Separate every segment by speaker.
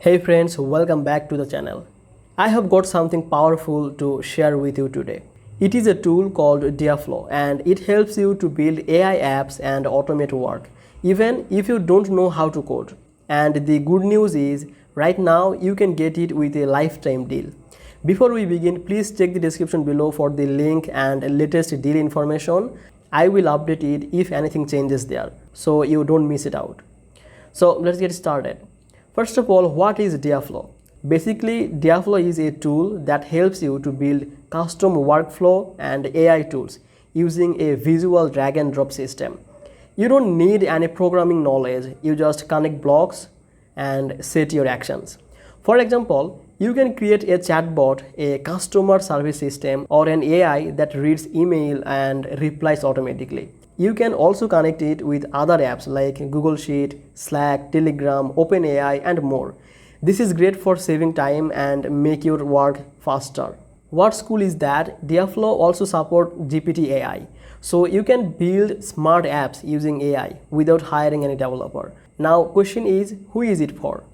Speaker 1: Hey friends, welcome back to the channel. I have got something powerful to share with you today. It is a tool called Diaflow and it helps you to build AI apps and automate work, even if you don't know how to code. And the good news is, right now you can get it with a lifetime deal. Before we begin, please check the description below for the link and latest deal information. I will update it if anything changes there, so you don't miss it out. So let's get started. First of all, what is Diaflow? Basically, Diaflow is a tool that helps you to build custom workflow and AI tools using a visual drag and drop system. You don't need any programming knowledge, you just connect blocks and set your actions. For example, you can create a chatbot, a customer service system, or an AI that reads email and replies automatically. You can also connect it with other apps like Google Sheet, Slack, Telegram, OpenAI, and more. This is great for saving time and make your work faster. What's cool is that Diaflow also supports GPT AI. So you can build smart apps using AI without hiring any developer. Now, question is, who is it for?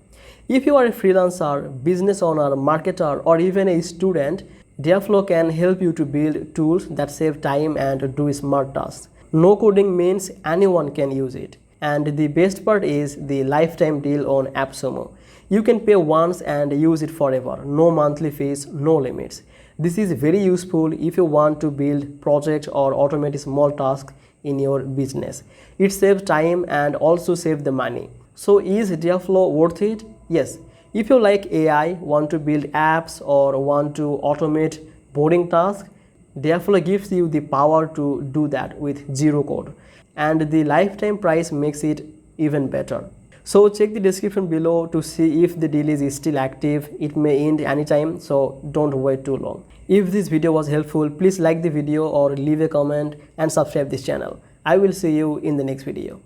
Speaker 1: If you are a freelancer, business owner, marketer, or even a student, Diaflow can help you to build tools that save time and do smart tasks. No coding means anyone can use it. And the best part is the lifetime deal on AppSumo. You can pay once and use it forever. No monthly fees, no limits. This is very useful if you want to build projects or automate small tasks in your business. It saves time and also saves the money. So is Diaflow worth it? Yes. If you like AI, want to build apps, or want to automate boring tasks, Diaflow gives you the power to do that with zero code, and the lifetime price makes it even better. So check the description below to see if the deal is still active. It may end anytime, so don't wait too long. If this video was helpful, please like the video or leave a comment and subscribe this channel. I will see you in the next video.